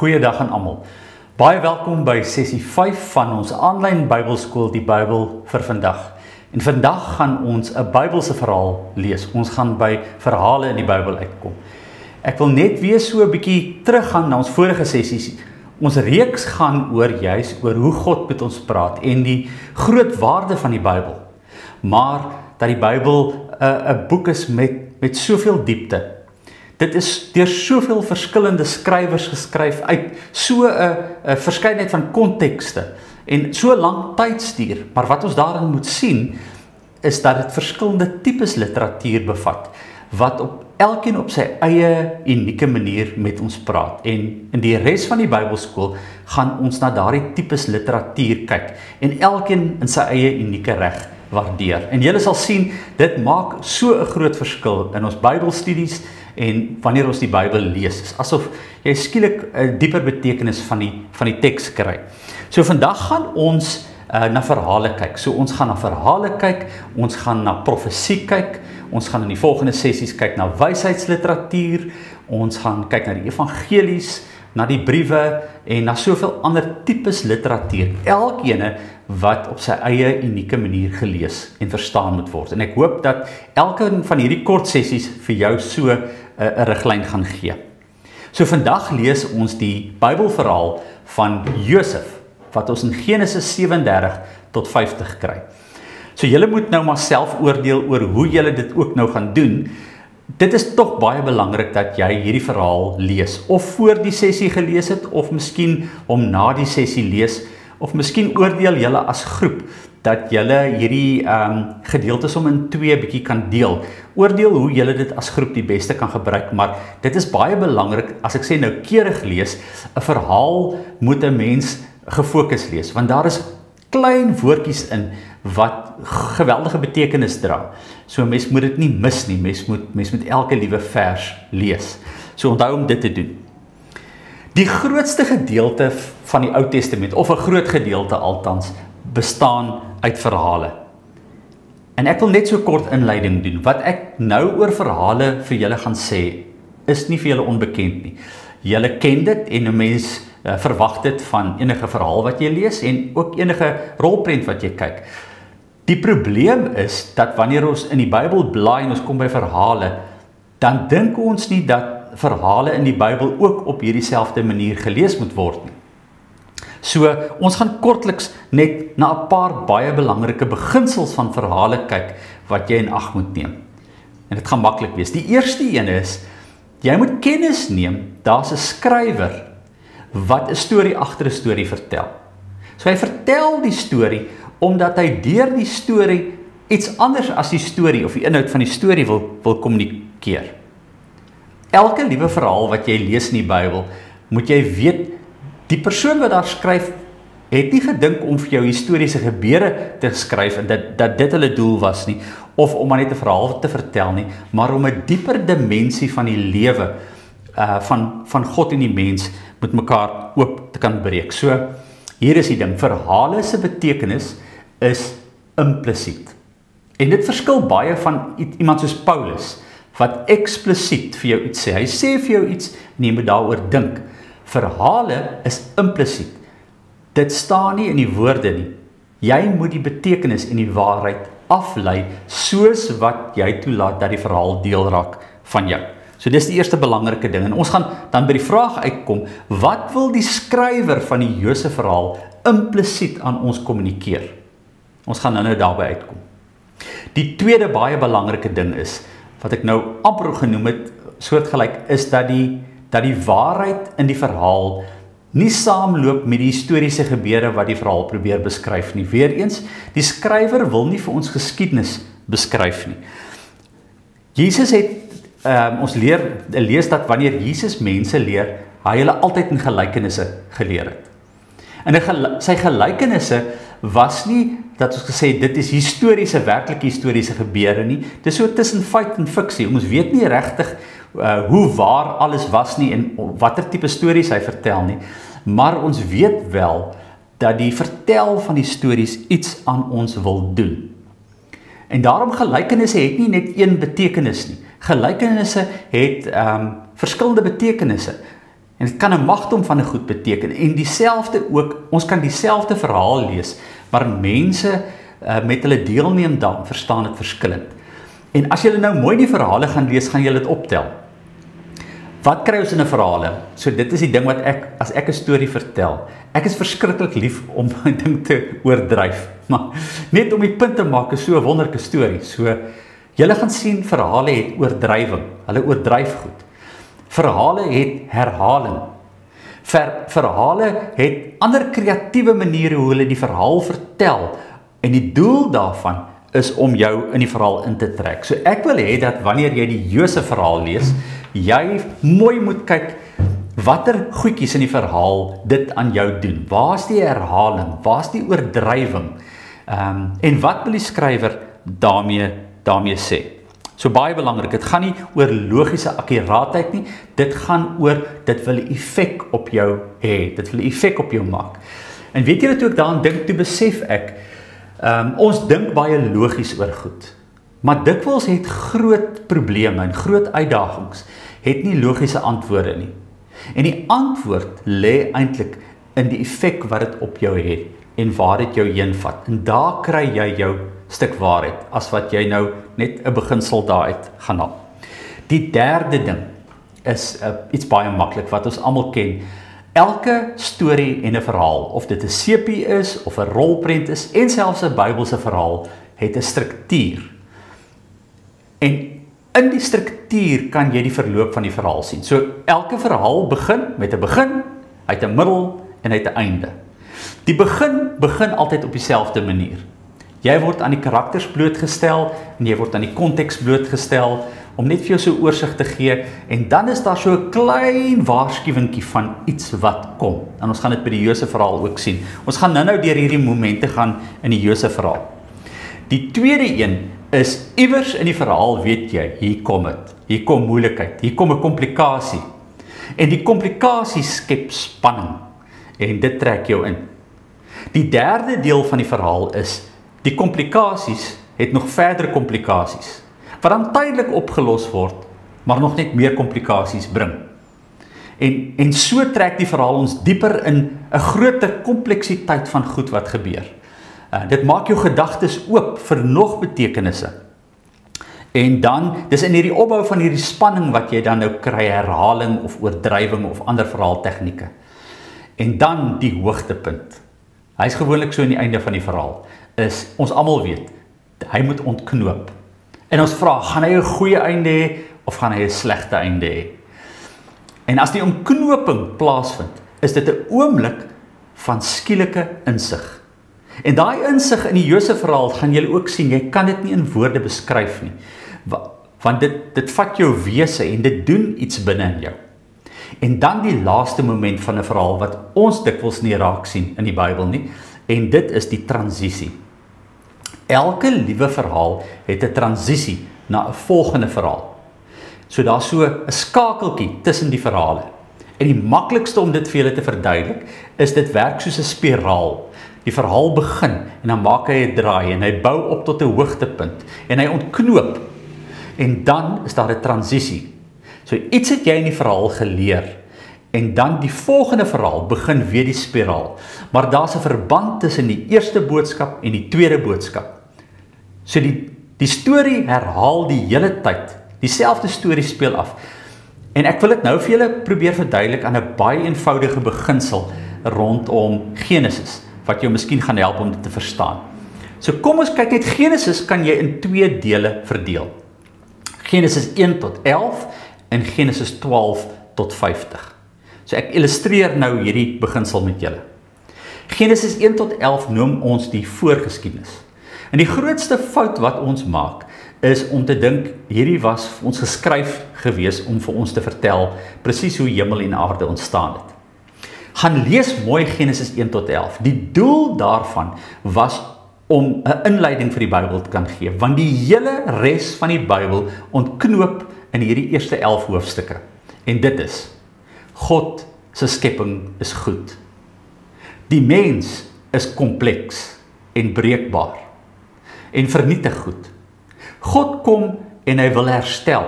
Goeiedag aan almal. Baie welkom by sessie 5 van ons aanlyn Bybelskool Die Bybel vir vandag. En vandag gaan ons 'n Bybelse verhaal lees. Ons gaan by verhale in die Bybel uitkom. Ek wil net weer so 'n bietjie teruggaan na ons vorige sessies. Ons reeks gaan juis oor hoe God met ons praat en die groot waarde van die Bybel. Maar dat die Bybel 'n boek is met soveel diepte. Dit is deur soveel verskillende skrywers geskryf uit so 'n verskeidenheid van kontekste en so lank tydstuur, maar wat ons daarin moet sien is dat dit verskillende tipes literatuur bevat wat elkeen op sy eie unieke manier met ons praat. En in die res van die Bybelskool gaan ons na daardie tipes literatuur kyk en elkeen in sy eie unieke reg waardeer. En julle sal sien, dit maak so 'n groot verskil in ons Bybelstudies en wanneer ons die Bybel lees, is asof jy skielik 'n dieper betekenis van die teks kry. So vandag gaan ons na verhale kyk. So ons gaan na verhale kyk, ons gaan na profesie kyk, ons gaan in die volgende sessies kyk na wysheidsliteratuur, ons gaan kyk na die evangelies, na die briewe en na soveel ander tipes literatuur. Elkene wat op sy eie unieke manier gelees en verstaan moet word. En ek hoop dat elkeen van hierdie kort sessies vir jou so 'n riglyn gaan gee. So vandag lees ons die Bybelverhaal van Josef, wat ons in Genesis 37 tot 50 kry. So julle moet nou maar self oordeel oor hoe julle dit ook nou gaan doen. Dit is tog baie belangrik dat jy hierdie verhaal lees, of voor die sessie gelees het, of miskien om na die sessie lees, of miskien oordeel julle as groep, dat julle hierdie gedeeltes om in 2 bietjie kan deel. Oordeel hoe julle dit as groep die beste kan gebruik, maar dit is baie belangrik, as ek sê noukeurig lees, 'n verhaal moet 'n mens gefokus lees, want daar is klein woordjies in wat geweldige betekenis dra. So mens moet dit nie mis nie, mens moet elke liewe vers lees. So onthou om dit te doen. Die grootste gedeelte van die Ou Testament, of 'n groot gedeelte althans, bestaan uit verhale. En ek wil net so kort inleiding doen. Wat ek nou oor verhale vir julle gaan sê, is nie vir julle onbekend nie. Julle ken dit en 'n mens verwag dit van enige verhaal wat jy lees en ook enige rolprent wat jy kyk. Die probleem is dat wanneer ons in die Bybel blaai en ons kom by verhale, dan dink ons nie dat verhale in die Bybel ook op hierdie selfde manier gelees moet word nie. So, ons gaan kortliks net na 'n paar baie belangrike beginsels van verhale kyk wat jy in ag moet neem. En dit gaan maklik wees. Die eerste een is, jy moet kennis neem, daar's 'n skrywer wat 'n storie agter 'n storie vertel. So hy vertel die storie omdat hy deur die storie iets anders as die storie of die inhoud van die storie wil kommunikeer. Elke liewe verhaal wat jy lees in die Bybel, moet jy weet, die persoon wat daar skryf, het nie gedink om vir jou historiese gebeure te skryf en dat dit hulle doel was nie, of om maar net 'n verhaal te vertel nie, maar om 'n dieper dimensie van die lewe van God en die mens met mekaar oop te kan breek. So, hier is die ding, verhale se betekenis is implisiet. En dit verskil baie van iemand soos Paulus, wat eksplisiet vir jou iets sê. Hy sê vir jou iets en jy moet daaroor dink. Verhale is implisiet. Dit staan nie in die woorde nie. Jy moet die betekenis en die waarheid aflei, soos wat jy toelaat dat die verhaal deel raak van jou. So dis die eerste belangrike ding. En ons gaan dan by die vraag uitkom, wat wil die skrywer van die Josef verhaal implisiet aan ons kommunikeer? Ons gaan nou daarby uitkom. Die tweede baie belangrike ding is, wat ek nou amper genoem het, soortgelyk, is dat die waarheid in die verhaal nie saamloop met die historiese gebeure wat die verhaal probeer beskryf nie. Weereens, die skrywer wil nie vir ons geskiedenis beskryf nie. Jesus het ons lees dat wanneer Jesus mense leer, hy hulle altyd in gelykenisse geleer het. En sy gelykenisse was nie dat ons gesê dit is werklike historiese gebeure nie. Dit is so tussen feit en fiksie. Ons weet nie regtig hoe waar alles was nie en watter tipe stories hy vertel nie. Maar ons weet wel dat die vertel van die stories iets aan ons wil doen. En daarom gelykenisse het nie net een betekenis nie. Gelykenisse het verskillende betekenisse. En dit kan 'n magdom van 'n goed beteken. En dieselfde ook, ons kan dieselfde verhaal lees, maar mense met hulle deelneem daaraan verstaan dit verskillend. En as julle nou mooi die verhale gaan lees, gaan julle dit optel. Wat kry ons in 'n verhale? So dit is die ding wat as ek 'n storie vertel, ek is verskriklik lief om 'n ding te oordryf, maar net om die punt te maak is so 'n wonderlike storie. So julle gaan sien verhale het oordrywing, hulle oordryf goed. Verhale het herhaling. Verhale het ander kreatiewe maniere hoe hulle die verhaal vertel, en die doel daarvan is om jou in die verhaal in te trek. So ek wil hê dat wanneer jy die Josef verhaal lees, jy mooi moet kyk watter goedjies in die verhaal dit aan jou doen. Waar is die herhaling? Waar is die oordrywing? En wat wil die skrywer daarmee sê? So baie belangrik, dit gaan nie oor logiese akkuraatheid nie, dit gaan oor, dit wil 'n effek op jou hê, dit wil 'n effek op jou maak. En weet julle toe ek daaraan dink, toe besef ek, ons dink baie logies oor goed, maar dikwels het groot probleme en groot uitdagings, het nie logiese antwoorde nie. En die antwoord lê eintlik in die effek wat dit op jou het, en waar dit jou heen vat. En daar kry jy jou stuk waarheid, as wat jy nou net 'n beginsel daaruit gaan haal. Die derde ding is iets baie maklik wat ons almal ken. Elke storie en 'n verhaal, of dit 'n sepie is, of 'n rolprent is, en selfs 'n Bybelse verhaal, het 'n struktuur. En in die struktuur kan jy die verloop van die verhaal sien. So elke verhaal begin met 'n begin, uit 'n middel en uit 'n einde. Die begin altyd op dieselfde manier. Jy word aan die karakters blootgestel en jy word aan die konteks blootgestel om net vir jou so 'n oorsig te gee, en dan is daar so 'n klein waarskuwingkie van iets wat kom. En ons gaan dit by die Josef verhaal ook sien. Ons gaan nou deur hierdie momente gaan in die Josef verhaal. Die tweede een is iewers in die verhaal weet jy, hier kom dit. Hier kom moeilikheid, hier kom 'n komplikasie. En die komplikasie skep spanning en dit trek jou in. Die derde deel van die verhaal is die komplikasies het nog verdere komplikasies, wat dan tydelik opgelos word, maar nog net meer komplikasies bring. En so trek die verhaal ons dieper in 'n groter kompleksiteit van goed wat gebeur. Dit maak jou gedagtes oop vir nog betekenisse. En dan, dis in hierdie opbou van hierdie spanning wat jy dan nou kry, herhaling of oordrywing of ander verhaaltegnieke. En dan die hoogtepunt. Hy is gewoonlik so aan die einde van die verhaal, is, ons almal weet, hy moet ontknoop. En ons vra, gaan hy 'n goeie einde hê, of gaan hy 'n slegte einde hê? En as die ontknoping plaasvind, is dit 'n oomblik van skielike insig. En daai insig in die Josef verhaal gaan julle ook sien, jy kan dit nie in woorde beskryf nie, want dit vat jou wese en dit doen iets binne in jou. En dan die laaste moment van 'n verhaal wat ons dikwels nie raak sien in die Bybel nie, en dit is die transisie. Elke liewe verhaal het 'n transisie na 'n volgende verhaal. So daar's so 'n skakeltjie tussen die verhale. En die maklikste om dit vir julle te verduidelik, is dit werk soos 'n spiraal. Die verhaal begin en dan maak hy 'n draai en hy bou op tot 'n hoogtepunt en hy ontknoop. En dan is daar 'n transisie. So iets het jy in die verhaal geleer en dan die volgende verhaal begin weer die spiraal. Maar daar's 'n verband tussen die eerste boodskap en die tweede boodskap. So die storie herhaal die hele tyd. Dieselfde storie speel af. En ek wil dit nou vir julle probeer verduidelik aan 'n baie eenvoudige beginsel rondom Genesis, wat jou miskien gaan help om dit te verstaan. So kom ons kyk net, Genesis kan jy in 2 dele verdeel. Genesis 1 tot 11 en Genesis 12 tot 50. So ek illustreer nou hierdie beginsel met julle. Genesis 1 tot 11 noem ons die voorgeskiedenis. En die grootste fout wat ons maak, is om te dink, hierdie was vir ons geskryf gewees om vir ons te vertel, presies hoe hemel en aarde ontstaan het. Gaan lees mooi Genesis 1 tot 11. Die doel daarvan was om 'n inleiding vir die Bybel te kan gee, want die hele res van die Bybel ontknoop in hierdie eerste 11 hoofstukke. En dit is, God se skepping is goed. Die mens is kompleks en breekbaar en vernietig goed. God kom en hy wil herstel.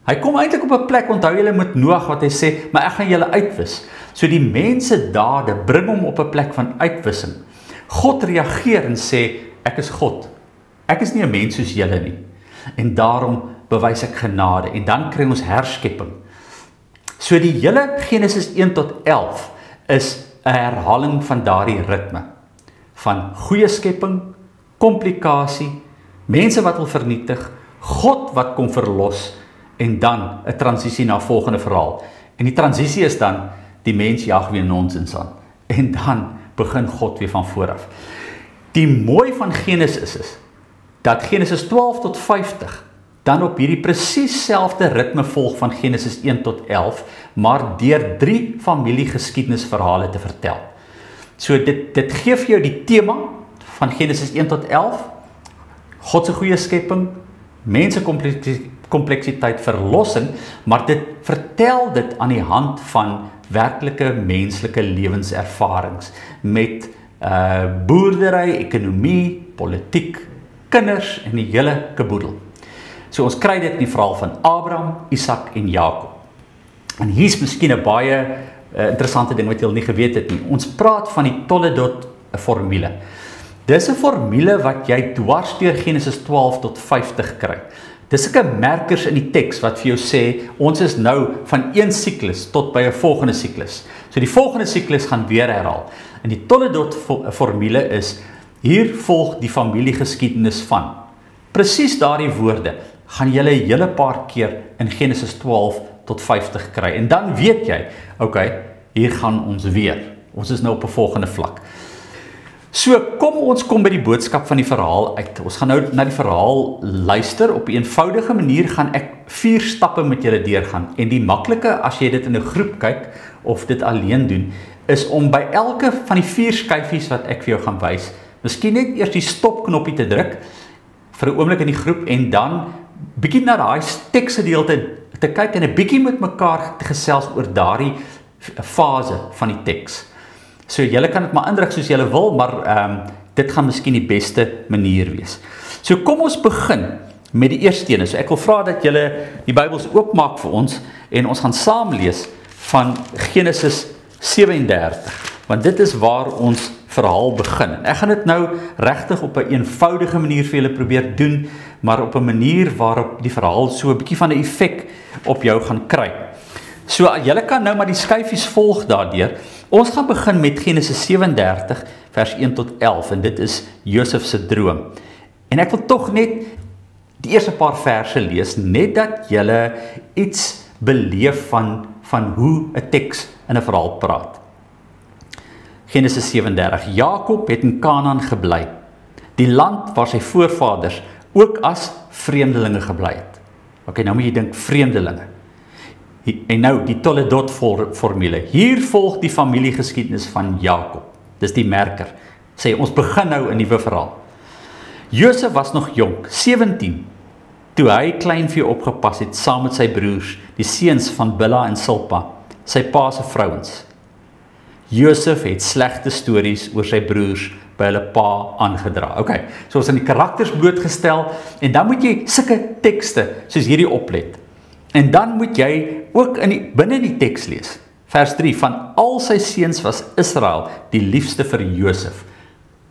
Hy kom eintlik op 'n plek, onthou julle met Noag wat hy sê, maar ek gaan julle uitwis. So die mense dade bring hom op 'n plek van uitwissing. God reageer en sê, ek is God. Ek is nie 'n mens soos julle nie. En daarom bewys ek genade. En dan kry ons herskepping. So die hele Genesis 1 tot 11 is 'n herhaling van daardie ritme. Van goeie skepping, komplikasie, mense wat wil vernietig, God wat kom verlos, en dan 'n transisie na volgende verhaal. En die transisie is dan, die mens jag weer nonsens aan. En dan begin God weer van vooraf. Die mooi van Genesis is, dat Genesis 12 tot 50, dan op hierdie presies selfde ritme volg van Genesis 1 tot 11, maar deur 3 familiegeskiedenisverhale te vertel. So dit gee vir jou die tema van Genesis 1 tot 11, God se goeie skepping, mense kompleksiteit, verlossing, maar dit vertel dit aan die hand van werklike menslike lewenservarings met boerdery, ekonomie, politiek, kinders en die hele kaboedel. So ons kry dit in die verhaal van Abraham, Isak en Jakob. En hier's miskien 'n baie interessante ding wat julle nie geweet het nie. Ons praat van die Toledot formule. Dis 'n formule wat jy dwars deur Genesis 12 tot 50 kry. Dis sulke merkers in die teks wat vir jou sê, ons is nou van een siklus tot by 'n volgende siklus. So die volgende siklus gaan weer herhaal. En die Toledot formule is, hier volg die familiegeskiedenis van. Presies daardie woorde gaan julle 'n hele paar keer in Genesis 12 tot 50 kry. En dan weet jy, okay, hier gaan ons weer. Ons is nou op 'n volgende vlak. So, kom by die boodskap van die verhaal uit. Ons gaan nou na die verhaal luister. Op 'n eenvoudige manier gaan ek 4 stappe met julle deurgaan. En die maklike, as jy dit in 'n groep kyk, of dit alleen doen, is om by elke van die 4 skyfies wat ek vir jou gaan wys, miskien net eers die stopknoppie te druk, vir 'n oomblik in die groep, en dan bietjie na daai teksgedeelte te kyk, en 'n bietjie met mekaar te gesels oor daardie fase van die teks. So julle kan dit maar indruk soos julle wil, maar dit gaan miskien die beste manier wees. So kom ons begin met die eerste ene. So ek wil vra dat julle die Bybels oopmaak vir ons, en ons gaan saam lees van Genesis 37, want dit is waar ons verhaal begin. Ek gaan dit nou regtig op 'n eenvoudige manier vir julle probeer doen, maar op 'n manier waarop die verhaal so 'n bietjie van 'n effek op jou gaan kry. So julle kan nou maar die skyfies volg daardeur. Ons gaan begin met Genesis 37 vers 1 tot 11, en dit is Josef se droom. En ek wil tog net die eerste paar verse lees, net dat julle iets beleef van hoe 'n teks in 'n verhaal praat. Genesis 37. Jakob het in Kanaan gebly, die land waar sy voorvaders ook as vreemdelinge gebly het. Okay, nou moet jy dink vreemdelinge. En nou die Toledot formule. Hier volg die familiegeskiedenis van Jakob. Dis die merker. Sê ons begin nou 'n nuwe verhaal. Josef was nog jonk, 17, toe hy kleinvee opgepas het saam met sy broers, die seuns van Bilha en Silpa, sy pa se vrouens. Josef het slegte stories oor sy broers by hulle pa aangedra. Okay, so ons aan die karakters blootgestel, en dan moet jy sulke tekste soos hierdie oplet. En dan moet jy ook binne die teks lees. Vers 3, van al sy seuns was Israel die liefste vir Josef.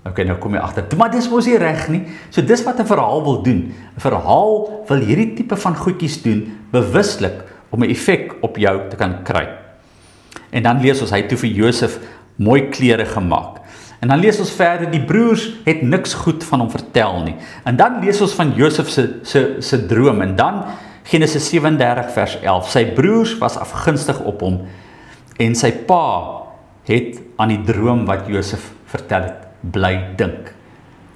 Okay, nou kom jy agter, maar dis mos nie reg nie. So dis wat 'n verhaal wil doen. 'n Verhaal wil hierdie tipe van goedjies doen, bewuslik, om 'n effek op jou te kan kry. En dan lees ons, hy het toe vir Josef mooi klere gemaak. En dan lees ons verder, die broers het niks goed van hom vertel nie. En dan lees ons van Josef se droom, en dan Genesis 37 vers 11, sy broers was afgunstig op hom, en sy pa het aan die droom wat Josef vertel het, bly dink.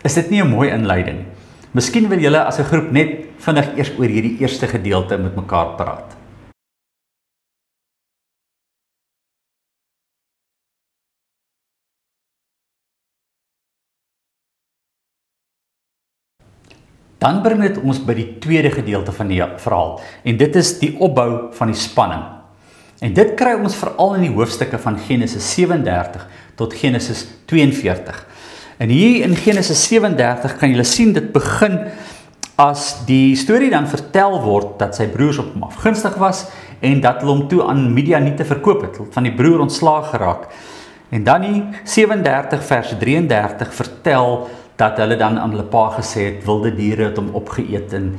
Is dit nie 'n mooi inleiding? Miskien wil julle as 'n groep net vinnig eers oor hierdie eerste gedeelte met mekaar praat. Dan bring dit ons by die tweede gedeelte van die verhaal, en dit is die opbou van die spanning. En dit kry ons veral in die hoofstukke van Genesis 37 tot Genesis 42. En hier in Genesis 37 kan julle sien, dit begin as die storie dan vertel word dat sy broers op hom afgunstig was en dat hulle hom toe aan Midianiete verkoop het, van die broer ontslaag geraak. En dan die 37 vers 33 vertel dat hulle dan aan hulle pa gesê het, wilde diere het hom opgeëet, en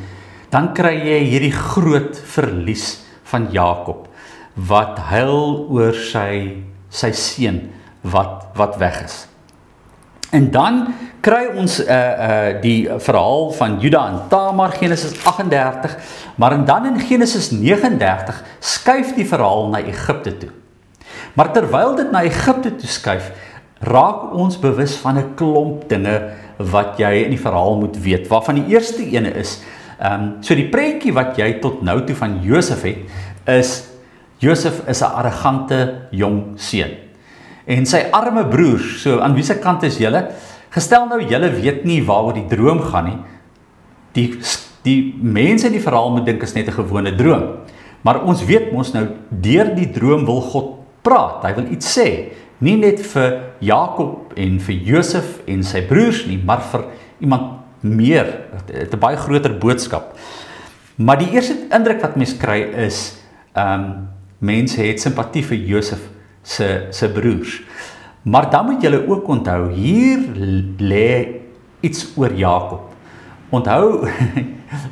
dan kry jy hierdie groot verlies van Jakob, wat huil oor sy seun wat weg is. En dan kry ons die verhaal van Juda en Tamar, Genesis 38, maar dan in Genesis 39 skuif die verhaal na Egipte toe. Maar terwyl dit na Egipte toe skuif, raak ons bewus van 'n klomp dinge wat jy in die verhaal moet weet, waarvan die eerste ene is, so die prentjie wat jy tot nou toe van Josef het, is Josef is 'n arrogante jong seun. En sy arme broers, so aan wie se kant is julle? Gestel nou julle weet nie waaroor die droom gaan nie. Die mense in die verhaal moet dink is net 'n gewone droom. Maar ons weet mos nou, deur die droom wil God praat. Hy wil iets sê. Nie net vir Jakob en vir Josef en sy broers nie, maar vir iemand meer. Het 'n baie groter boodskap. Maar die eerste indruk wat mens kry is, mense het simpatie vir Josef se broers. Maar dan moet julle ook onthou, hier lê iets oor Jakob. Onthou,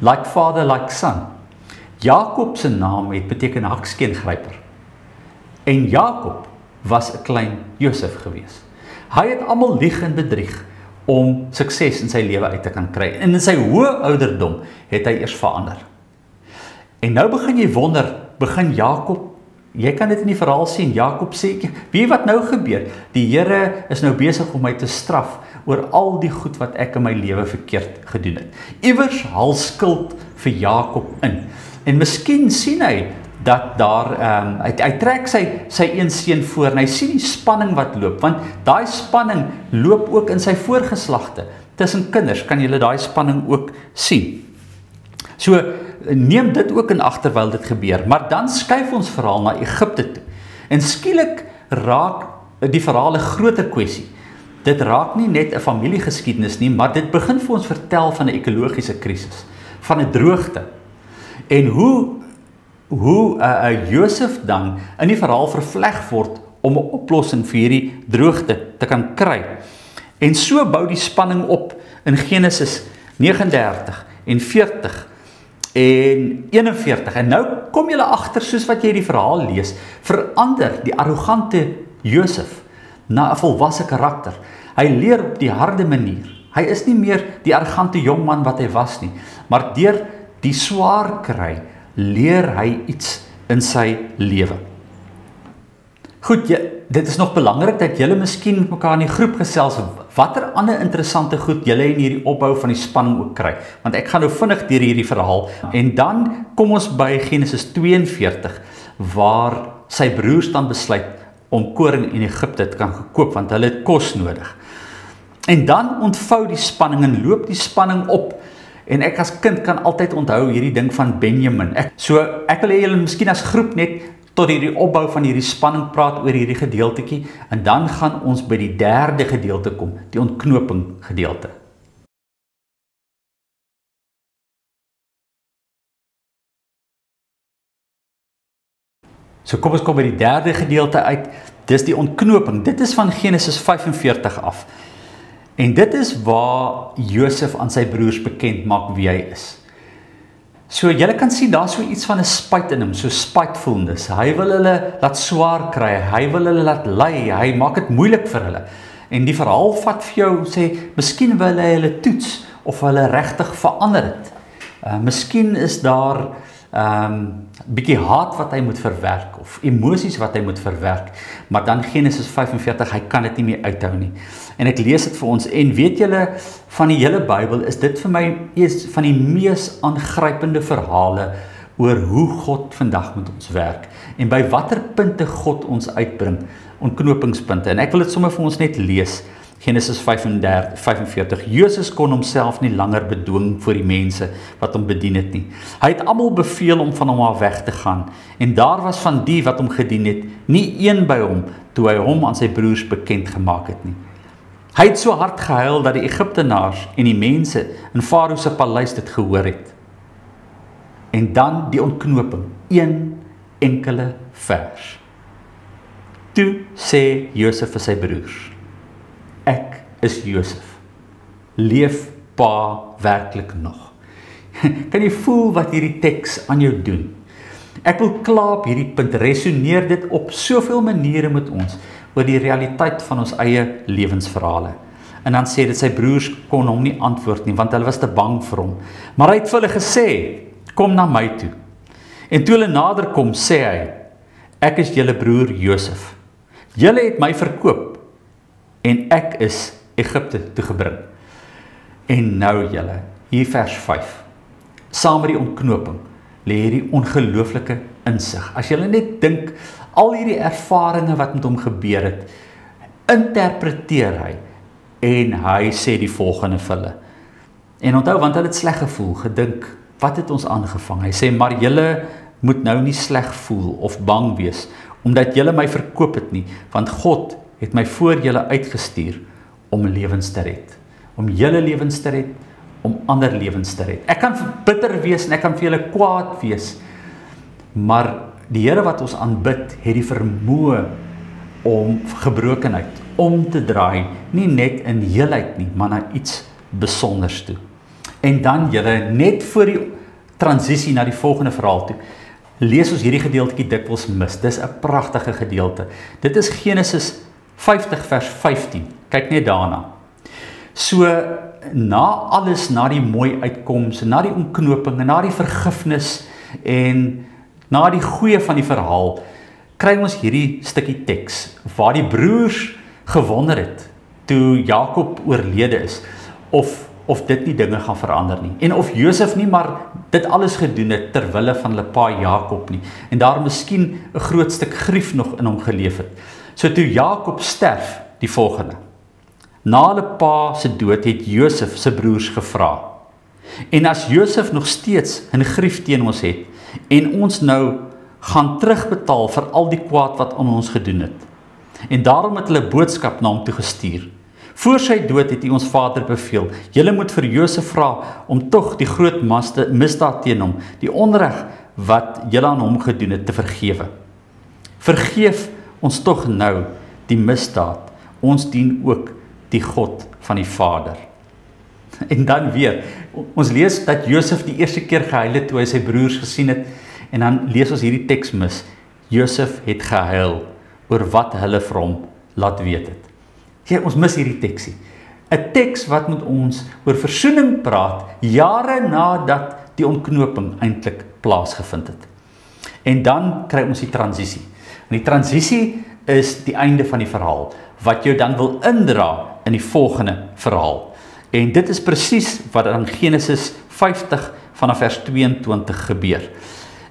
like father, like son. Jakob se naam het beteken hakskeen-gryper. En Jakob was 'n klein Josef gewees. Hy het almal lieg en bedrieg om sukses in sy lewe uit te kan kry. En in sy hoë ouderdom het hy eers verander. En nou begin jy wonder, begin Jakob, jy kan dit in die verhaal sien, Jakob sê, weet wat nou gebeur? Die Here is nou besig om my te straf oor al die goed wat ek in my lewe verkeerd gedoen het. Iewers haal skuld vir Jakob in. En miskien sien hy dat daar, hy trek sy een seun voor, en hy sien die spanning wat loop, want daai spanning loop ook in sy voorgeslagte. Tussen kinders kan julle daai spanning ook sien. So, neem dit ook in ag terwyl dit gebeur, maar dan skuif ons verhaal na Egipte toe. En skielik raak die verhaal 'n groter kwessie. Dit raak nie net 'n familiegeskiedenis nie, maar dit begin vir ons vertel van 'n ekologiese krisis, van 'n droogte. En hoe Josef dan in die verhaal vervleg word om 'n oplossing vir hierdie droogte te kan kry. En so bou die spanning op in Genesis 39 en 40 en 41. En nou kom julle agter, soos wat jy die verhaal lees, verander die arrogante Josef na 'n volwasse karakter. Hy leer op die harde manier. Hy is nie meer die arrogante jongman wat hy was nie, maar deur die swaar kry, leer hy iets in sy lewe. Goed, dit is nog belangrik dat julle miskien met mekaar in die groep gesels, watter ander interessante goed julle in hierdie opbou van die spanning ook kry. Want ek gaan nou vinnig deur hierdie verhaal, en dan kom ons by Genesis 42, waar sy broers dan besluit om koring in Egipte te kan gekoop, want hulle het kos nodig. En dan ontvou die spanning en loop die spanning op. En ek as kind kan altyd onthou hierdie ding van Benjamin. Ek wil hê julle miskien as groep net tot hierdie opbou van hierdie spanning praat oor hierdie gedeeltetjie, en dan gaan ons by die derde gedeelte kom, die ontknoping gedeelte. So kom ons kom by die derde gedeelte uit, dis die ontknoping. Dit is van Genesis 45 af. En dit is waar Josef aan sy broers bekend maak wie hy is. So julle kan sien, daar so iets van 'n spyt in hom, so spitefulness. Hy wil hulle laat swaar kry, hy wil hulle laat ly, hy maak dit moeilik vir hulle. En die verhaal vat vir jou, sê, miskien wil hy hulle toets, of hulle regtig verander het. Miskien is daar bietjie haat wat hy moet verwerk, of emosies wat hy moet verwerk, maar dan Genesis 45, hy kan dit nie meer uithou nie. En ek lees dit vir ons, en weet julle, van die hele Bybel is dit vir my van die mees aangrypende verhale oor hoe God vandag met ons werk, en by watter punte God ons uitbring, ontknopingspunte, en ek wil dit sommer vir ons net lees. Genesis 45, Josef kon homself nie langer bedwing voor die mense wat hom bedien het nie. Hy het almal beveel om van hom af weg te gaan, en daar was van die wat hom gedien het, nie een by hom, toe hy hom aan sy broers bekend gemaak het nie. Hy het so hard gehuil dat die Egiptenaars en die mense in Farao se paleis dit gehoor het. En dan die ontknoping, een enkele vers. Toe sê Josef vir sy broers, ek is Josef, leef pa werklik nog? Kan jy voel wat hierdie teks aan jou doen? Ek wil klaar op hierdie punt, resoneer dit op soveel maniere met ons, oor die realiteit van ons eie lewensverhale. En dan sê dit, sy broers kon hom nie antwoord nie, want hulle was te bang vir hom. Maar hy het vir hulle gesê, kom na my toe. En toe hulle nader kom, sê hy, ek is julle broer Josef. Julle het my verkoop, en ek is Egipte toe gebring. En nou julle, hier vers 5, saam met die ontknoping, lê hierdie ongelooflike insig. As julle net dink, al hierdie ervarings wat met hom gebeur het, interpreteer hy, en hy sê die volgende vir hulle. En onthou, want hulle het sleg gevoel, gedink, wat het ons aangevang? Hy sê, maar julle moet nou nie sleg voel of bang wees, omdat julle my verkoop het nie, want God het my voor julle uitgestuur om lewens te red. Om julle lewens te red, om ander lewens te red. Ek kan bitter wees en ek kan vir julle kwaad wees, maar die Here wat ons aanbid, het die vermoë om gebrokenheid om te draai, nie net in heelheid nie, maar na iets besonders toe. En dan julle, net voor die transisie na die volgende verhaal toe, lees ons hierdie gedeeltjie dikwels mis. Dis 'n pragtige gedeelte. Dit is Genesis 50 vers 15. Kyk net daarna. So, na alles, na die mooi uitkoms, na die ontknoping, na die vergifnis en na die goeie van die verhaal, kry ons hierdie stukkie teks waar die broers gewonder het toe Jakob oorlede is of dit nie dinge gaan verander nie en of Josef nie maar dit alles gedoen het ter wille van hulle pa Jakob nie en daar miskien 'n groot stuk grief nog in hom geleef het. So toe Jakob sterf, die volgende. Na hulle pa se dood het Josef se broers gevra. En as Josef nog steeds 'n grief teen ons het en ons nou gaan terugbetaal vir al die kwaad wat aan ons gedoen het. En daarom het hulle boodskap na hom toe gestuur. Voor sy dood het hy ons vader beveel, julle moet vir Josef vra om tog die groot misdaad teen hom, die onreg wat julle aan hom gedoen het, te vergewe. Vergeef ons tog nou die misdaad, ons dien ook die God van die Vader. En dan weer, ons lees dat Josef die eerste keer gehuil het toe hy sy broers gesien het, en dan lees ons hierdie teks mis, Josef het gehuil oor wat hulle vir hom laat weet het. Ja, ons mis hierdie teksie. 'n Teks wat met ons oor versoening praat, jare nadat die ontknoping eintlik plaasgevind het. En dan kry ons die transisie. En die transisie is die einde van die verhaal, wat jou dan wil indra in die volgende verhaal. En dit is presies wat in Genesis 50 vanaf vers 22 gebeur.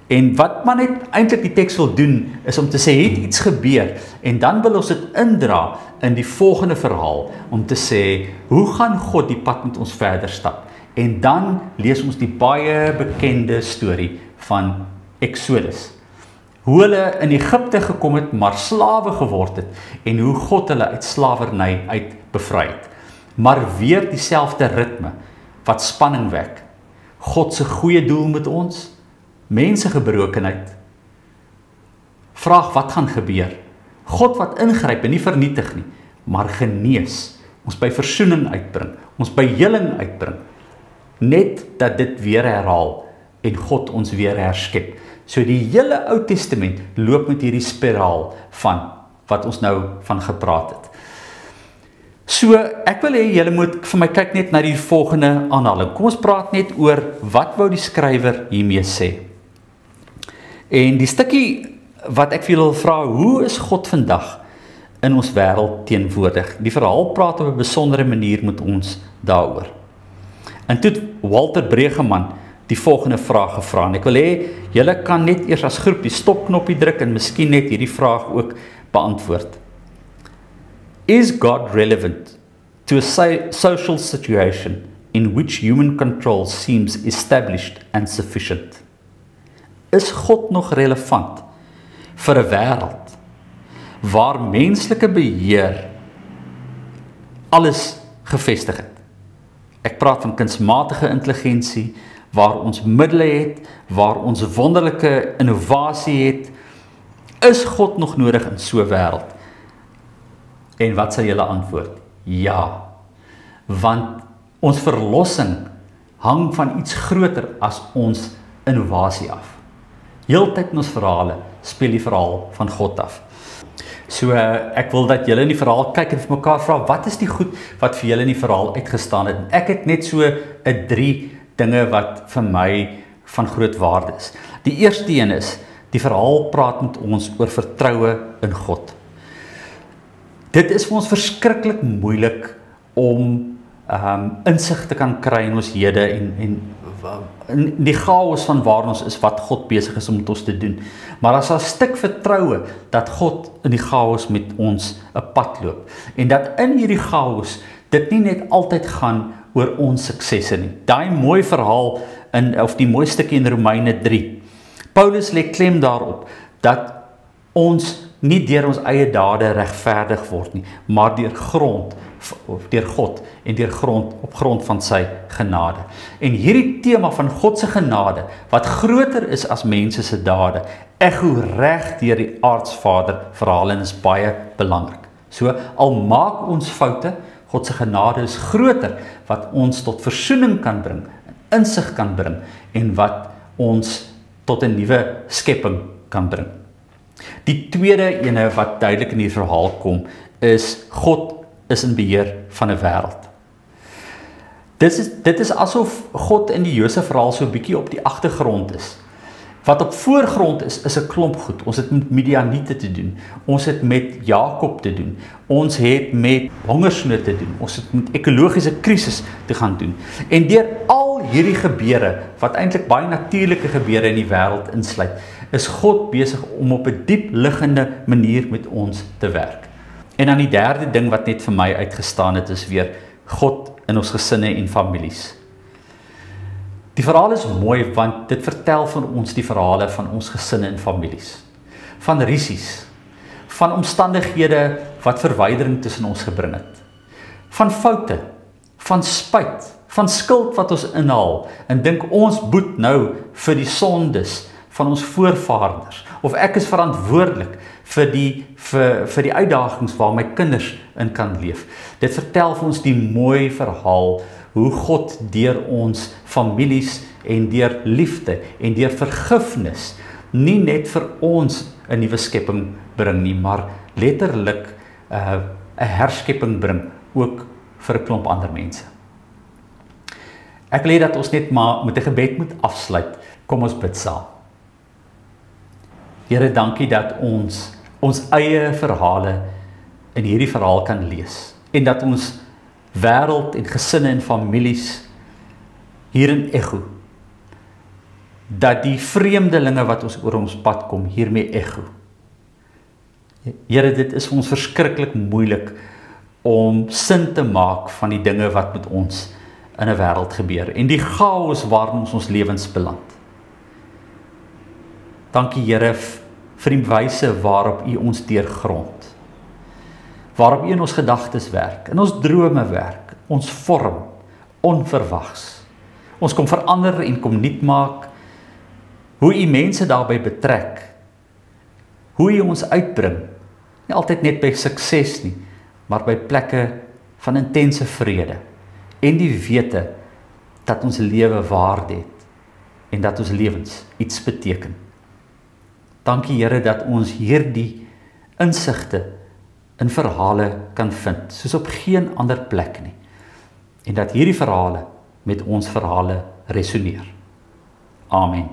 En wat man net eintlik die teks wil doen, is om te sê, het iets gebeur, en dan wil ons dit indra in die volgende verhaal, om te sê, hoe gaan God die pad met ons verder stap? En dan lees ons die baie bekende storie van Exodus. Hoe hulle in Egipte gekom het, maar slawe geword het, en hoe God hulle uit slawerny uit bevry het. Maar weer dieselfde ritme, wat spanning wek. God se goeie doel met ons, mense gebrokenheid. Vraag wat gaan gebeur? God wat ingryp en nie vernietig nie, maar genees, ons by versoening uitbring, ons by heling uitbring. Net dat dit weer herhaal en God ons weer herskep. So die hele Ou Testament loop met hierdie spiraal van wat ons nou van gepraat het. So ek wil hê julle moet vir my kyk net na die volgende aanhaling. Kom ons praat net oor wat wou die skrywer hiermee sê. En die stukkie wat ek vir julle wil vra, hoe is God vandag in ons wêreld teenwoordig? Die verhaal praat op 'n besondere manier met ons daaroor. En toe het Walter Bregeman die volgende vraag gevra, en ek wil hê, julle kan net eers as groep die stopknoppie druk en miskien net hierdie vraag ook beantwoord. Is God relevant to a social situation in which human control seems established and sufficient? Is God nog relevant vir 'n wêreld waar menslike beheer alles gevestig het. Ek praat van kunsmatige intelligensie, waar ons middele het, waar ons wonderlike innovasie het. Is God nog nodig in so 'n wêreld? En wat sal julle antwoord? Ja, want ons verlossing hang van iets groter as ons innovasie af. Heeltyd in ons verhale speel die verhaal van God af. So ek wil dat julle in die verhaal kyk en vir mekaar vra, wat is die goed wat vir julle in die verhaal uitgestaan het? Ek het net so 'n 3 dinge wat vir my van groot waarde is. Die eerste een is, die verhaal praat met ons oor vertroue in God. Dit is vir ons verskriklik moeilik om insig te kan kry in ons hede en in die chaos van waar ons is, wat God besig is om met ons te doen. Maar as 'n stuk vertroue dat God in die chaos met ons 'n pad loop en dat in hierdie chaos dit nie net altyd gaan oor ons suksesse nie. Daai mooi verhaal of die mooi stukkie in Romeine 3. Paulus lê klem daarop dat ons nie deur ons eie dade regverdig word nie, maar deur God en op grond van sy genade. En hierdie tema van God se genade, wat groter is as mense se dade, echo reg deur die aardsvader verhaal en is baie belangrik. So, al maak ons foute, God se genade is groter, wat ons tot versoening kan bring, insig kan bring, en wat ons tot 'n nuwe skepping kan bring. Die tweede ene wat duidelik in die verhaal kom, is God is in beheer van 'n wêreld. Dit is asof God in die Josef verhaal so 'n bietjie op die agtergrond is. Wat op voorgrond is 'n klomp goed. Ons het met Midianiete te doen. Ons het met Jakob te doen. Ons het met hongersnood te doen. Ons het met ekologiese krisis te gaan doen. En deur al hierdie gebeure, wat eintlik baie natuurlike gebeure in die wêreld insluit, is God besig om op 'n diep liggende manier met ons te werk. En dan die derde ding wat net vir my uitgestaan het, is weer God in ons gesinne en families. Die verhaal is mooi, want dit vertel van ons die verhale van ons gesinne en families. Van risies, van omstandighede wat verwydering tussen ons gebring het. Van foute, van spyt, van skuld wat ons inhaal, en dink ons boet nou vir die sondes van ons voorvaders, of ek is verantwoordelik vir die uitdagings waar my kinders in kan leef. Dit vertel vir ons die mooi verhaal, hoe God deur ons families en deur liefde en deur vergifnis nie net vir ons 'n nuwe skepping bring nie, maar letterlik 'n herskepping bring ook vir 'n klomp ander mense. Ek wil hê dat ons net maar met 'n gebed moet afsluit. Kom ons bid saam. Here, dankie dat ons eie verhale in hierdie verhaal kan lees en dat ons wêreld en gesinne en families hierin echo. Dat die vreemdelinge wat ons oor ons pad kom hiermee echo. Here, dit is vir ons verskriklik moeilik om sin te maak van die dinge wat met ons in 'n wêreld gebeur en die chaos waarin ons lewens beland. Dankie Here vir die wyse waarop U ons deurgrond. Waarop U in ons gedagtes werk, in ons drome werk, ons vorm, onverwags. Ons kom verander en kom nuut maak, hoe U mense daarbey betrek, hoe U ons uitbring, nie altyd net by sukses nie, maar by plekke van intense vrede, en die wete dat ons lewe waarde het, en dat ons lewens iets beteken. Dankie Here dat ons hierdie insigte in verhale kan vind, soos op geen ander plek nie. En dat hierdie verhale met ons verhale resoneer. Amen.